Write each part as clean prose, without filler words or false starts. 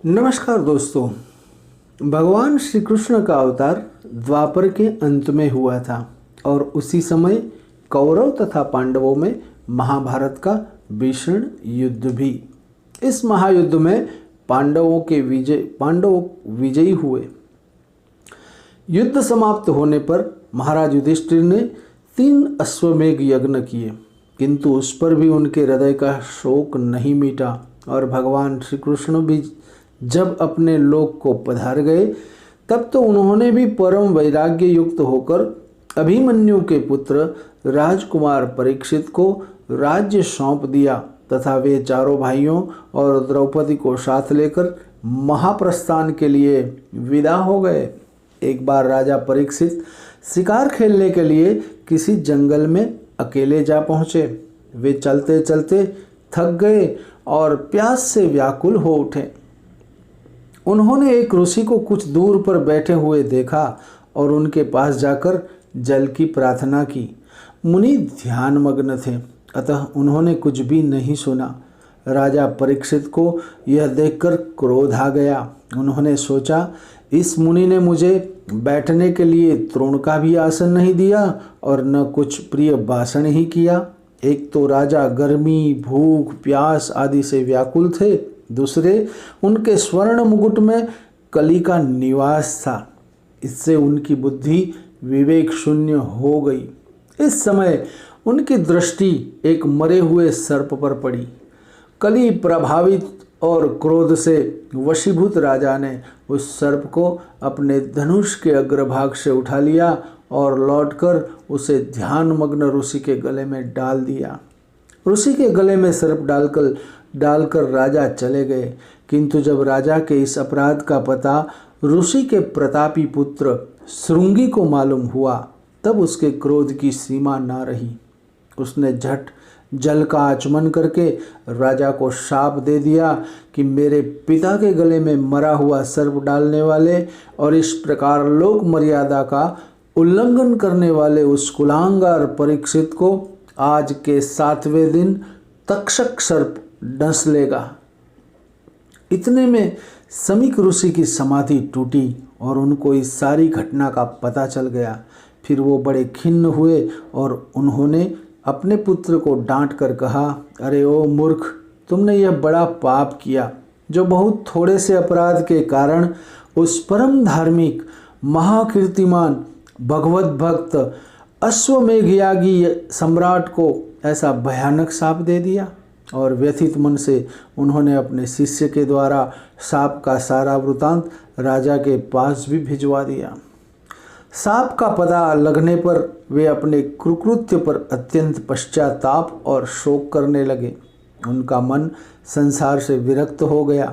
नमस्कार दोस्तों। भगवान श्री कृष्ण का अवतार द्वापर के अंत में हुआ था और उसी समय कौरव तथा पांडवों में महाभारत का भीषण युद्ध भी। इस महायुद्ध में पांडव विजयी हुए। युद्ध समाप्त होने पर महाराज युधिष्ठिर ने 3 अश्वमेघ यज्ञ किए, किंतु उस पर भी उनके हृदय का शोक नहीं मिटा और भगवान श्री कृष्ण भी जब अपने लोक को पधार गए तब तो उन्होंने भी परम वैराग्य युक्त होकर अभिमन्यु के पुत्र राजकुमार परीक्षित को राज्य सौंप दिया तथा वे चारों भाइयों और द्रौपदी को साथ लेकर महाप्रस्थान के लिए विदा हो गए। एक बार राजा परीक्षित शिकार खेलने के लिए किसी जंगल में अकेले जा पहुँचे। वे चलते चलते थक गए और प्यास से व्याकुल हो उठे। उन्होंने एक ऋषि को कुछ दूर पर बैठे हुए देखा और उनके पास जाकर जल की प्रार्थना की। मुनि ध्यान मग्न थे, अतः उन्होंने कुछ भी नहीं सुना। राजा परीक्षित को यह देखकर क्रोध आ गया। उन्होंने सोचा, इस मुनि ने मुझे बैठने के लिए तृण का भी आसन नहीं दिया और न कुछ प्रिय भाषण ही किया। एक तो राजा गर्मी, भूख, प्यास आदि से व्याकुल थे, दूसरे उनके स्वर्ण मुकुट में कली का निवास था। इससे उनकी बुद्धि विवेक शून्य हो गई। इस समय उनकी दृष्टि एक मरे हुए सर्प पर पड़ी। कली प्रभावित और क्रोध से वशीभूत राजा ने उस सर्प को अपने धनुष के अग्रभाग से उठा लिया और लौटकर उसे ध्यानमग्न ऋषि के गले में डाल दिया। ऋषि के गले में सर्प डालकर राजा चले गए, किंतु जब राजा के इस अपराध का पता ऋषि के प्रतापी पुत्र श्रृंगी को मालूम हुआ तब उसके क्रोध की सीमा ना रही। उसने झट जल का आचमन करके राजा को शाप दे दिया कि मेरे पिता के गले में मरा हुआ सर्प डालने वाले और इस प्रकार लोक मर्यादा का उल्लंघन करने वाले उस कुलांगार परीक्षित को आज के 7वें दिन तक्षक सर्प डस लेगा। इतने में समीक ऋषि की समाधि टूटी और उनको इस सारी घटना का पता चल गया। फिर वो बड़े खिन्न हुए और उन्होंने अपने पुत्र को डांट कर कहा, अरे ओ मूर्ख, तुमने यह बड़ा पाप किया जो बहुत थोड़े से अपराध के कारण उस परम धार्मिक महाकीर्तिमान भगवत भक्त अश्वमेघयागी सम्राट को ऐसा भयानक शाप दे दिया। और व्यथित मन से उन्होंने अपने शिष्य के द्वारा शाप का सारा वृतांत राजा के पास भी भिजवा दिया। शाप का पता लगने पर वे अपने कुकृत्य पर अत्यंत पश्चाताप और शोक करने लगे। उनका मन संसार से विरक्त हो गया।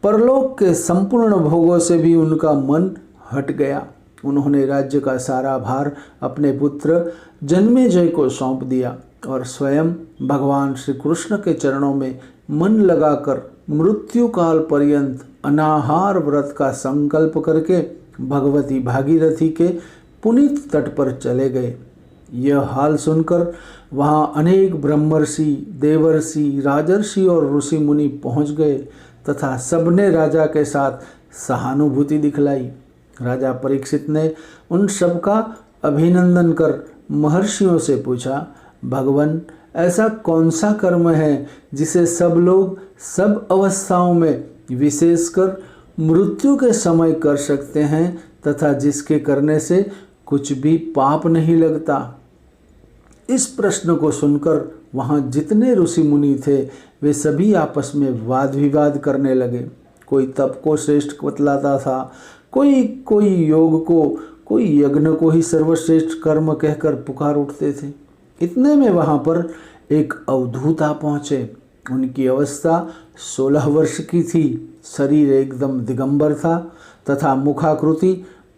परलोक के संपूर्ण भोगों से भी उनका मन हट गया। उन्होंने राज्य का सारा भार अपने पुत्र जन्मेजय को सौंप दिया और स्वयं भगवान श्री कृष्ण के चरणों में मन लगाकर मृत्यु काल पर्यंत अनाहार व्रत का संकल्प करके भगवती भागीरथी के पुनीत तट पर चले गए। यह हाल सुनकर वहाँ अनेक ब्रह्मर्षि, देवर्षि, राजर्षि और ऋषि मुनि पहुँच गए तथा सबने राजा के साथ सहानुभूति दिखलाई। राजा परीक्षित ने उन सब का अभिनंदन कर महर्षियों से पूछा, भगवान, ऐसा कौन सा कर्म है जिसे सब लोग सब अवस्थाओं में विशेषकर मृत्यु के समय कर सकते हैं तथा जिसके करने से कुछ भी पाप नहीं लगता? इस प्रश्न को सुनकर वहाँ जितने ऋषि मुनि थे वे सभी आपस में वाद विवाद करने लगे। कोई तप को श्रेष्ठ बतलाता था, कोई योग को, कोई यज्ञ को ही सर्वश्रेष्ठ कर्म कहकर पुकार उठते थे। इतने में वहाँ पर एक अवधूत आ पहुँचे। उनकी अवस्था 16 वर्ष की थी। शरीर एकदम दिगंबर था तथा मुखाकृति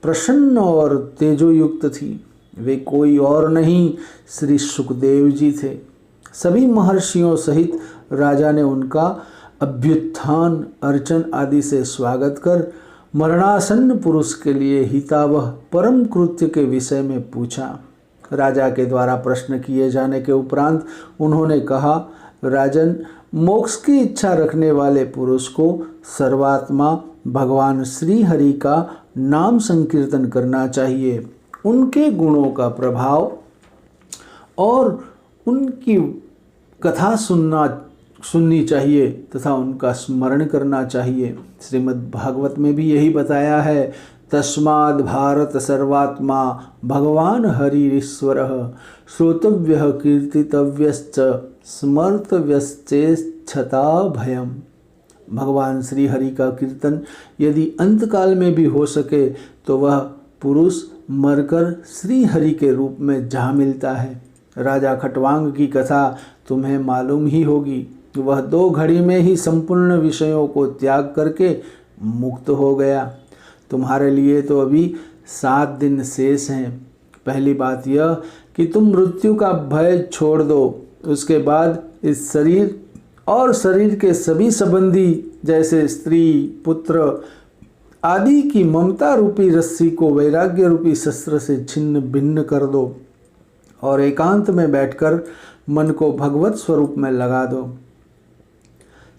प्रसन्न और तेजोयुक्त थी। वे कोई और नहीं, श्री सुखदेव जी थे। सभी महर्षियों सहित राजा ने उनका अभ्युत्थान, अर्चन आदि से स्वागत कर मरणासन्न पुरुष के लिए हितावह परम कृत्य के विषय में पूछा। राजा के द्वारा प्रश्न किए जाने के उपरांत उन्होंने कहा, राजन, मोक्ष की इच्छा रखने वाले पुरुष को सर्वात्मा भगवान श्री हरि का नाम संकीर्तन करना चाहिए, उनके गुणों का प्रभाव और उनकी कथा सुननी चाहिए तथा उनका स्मरण करना चाहिए। श्रीमद् भागवत में भी यही बताया है, तस्माद् भारत सर्वात्मा भगवान हरिश्वरः श्रोतव्यः कीर्तितव्यश्च स्मर्तव्यश्चेच्छता भयम्। भगवान श्री हरि का कीर्तन यदि अंतकाल में भी हो सके तो वह पुरुष मरकर श्री हरि के रूप में जा मिलता है। राजा खटवांग की कथा तुम्हें मालूम ही होगी। वह 2 घड़ी में ही संपूर्ण विषयों को त्याग करके मुक्त हो गया। तुम्हारे लिए तो अभी 7 दिन शेष हैं। पहली बात यह कि तुम मृत्यु का भय छोड़ दो, उसके बाद इस शरीर और शरीर के सभी संबंधी जैसे स्त्री पुत्र आदि की ममता रूपी रस्सी को वैराग्य रूपी शस्त्र से छिन्न भिन्न कर दो और एकांत में बैठकर मन को भगवत स्वरूप में लगा दो।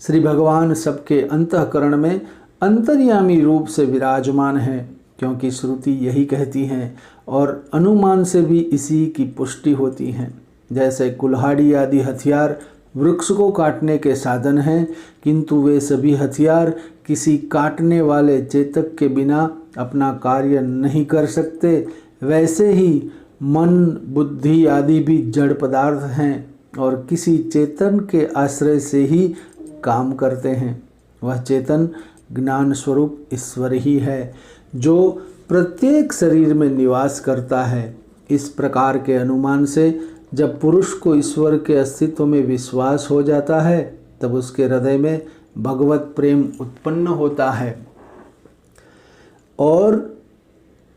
श्री भगवान सबके अंतःकरण में अंतर्यामी रूप से विराजमान है, क्योंकि श्रुति यही कहती हैं और अनुमान से भी इसी की पुष्टि होती है। जैसे कुल्हाड़ी आदि हथियार वृक्ष को काटने के साधन हैं, किंतु वे सभी हथियार किसी काटने वाले चेतक के बिना अपना कार्य नहीं कर सकते, वैसे ही मन बुद्धि आदि भी जड़ पदार्थ हैं और किसी चेतन के आश्रय से ही काम करते हैं। वह चेतन ज्ञान स्वरूप ईश्वर ही है जो प्रत्येक शरीर में निवास करता है। इस प्रकार के अनुमान से जब पुरुष को ईश्वर के अस्तित्व में विश्वास हो जाता है तब उसके हृदय में भगवत प्रेम उत्पन्न होता है। और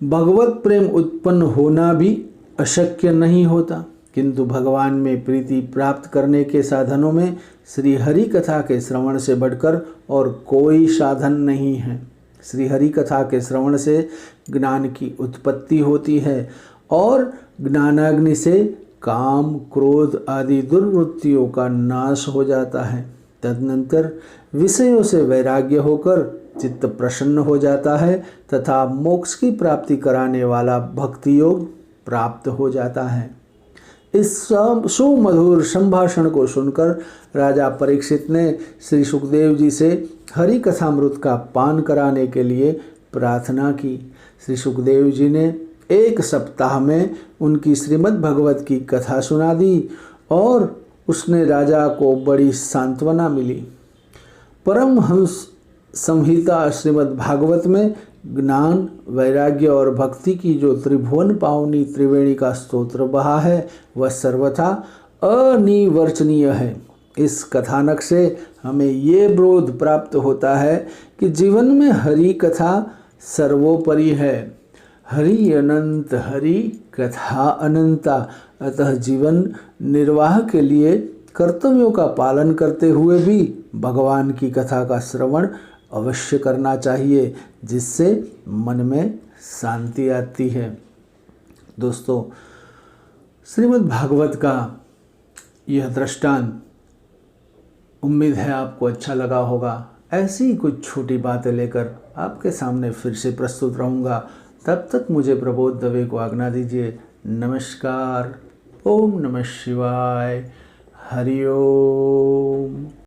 भगवत प्रेम उत्पन्न होना भी अशक्य नहीं होता, किंतु भगवान में प्रीति प्राप्त करने के साधनों में श्री हरि कथा के श्रवण से बढ़कर और कोई साधन नहीं है। श्री हरि कथा के श्रवण से ज्ञान की उत्पत्ति होती है और ज्ञानाग्नि से काम क्रोध आदि दुर्वृत्तियों का नाश हो जाता है। तदनंतर विषयों से वैराग्य होकर चित्त प्रसन्न हो जाता है तथा मोक्ष की प्राप्ति कराने वाला भक्ति योग प्राप्त हो जाता है। इस सुमधुर संभाषण को सुनकर राजा परीक्षित ने श्री सुखदेव जी से हरि कथामृत का पान कराने के लिए प्रार्थना की। श्री सुखदेव जी ने 1 सप्ताह में उनकी श्रीमद् भागवत की कथा सुना दी और उसने राजा को बड़ी सांत्वना मिली। परमहंस संहिता श्रीमद् भागवत में ज्ञान वैराग्य और भक्ति की जो त्रिभुवन पावनी त्रिवेणी का स्तोत्र बहा है वह सर्वथा अनिवर्चनीय है। इस कथानक से हमें ये बोध प्राप्त होता है कि जीवन में हरि कथा सर्वोपरि है। हरि अनंत हरि कथा अनंता। अतः जीवन निर्वाह के लिए कर्तव्यों का पालन करते हुए भी भगवान की कथा का श्रवण अवश्य करना चाहिए, जिससे मन में शांति आती है। दोस्तों, श्रीमद् भागवत का यह दृष्टांत उम्मीद है आपको अच्छा लगा होगा। ऐसी ही कुछ छोटी बातें लेकर आपके सामने फिर से प्रस्तुत रहूँगा। तब तक मुझे प्रबोध दवे को आज्ञा दीजिए। नमस्कार। ओम नमः शिवाय। हरि ओम।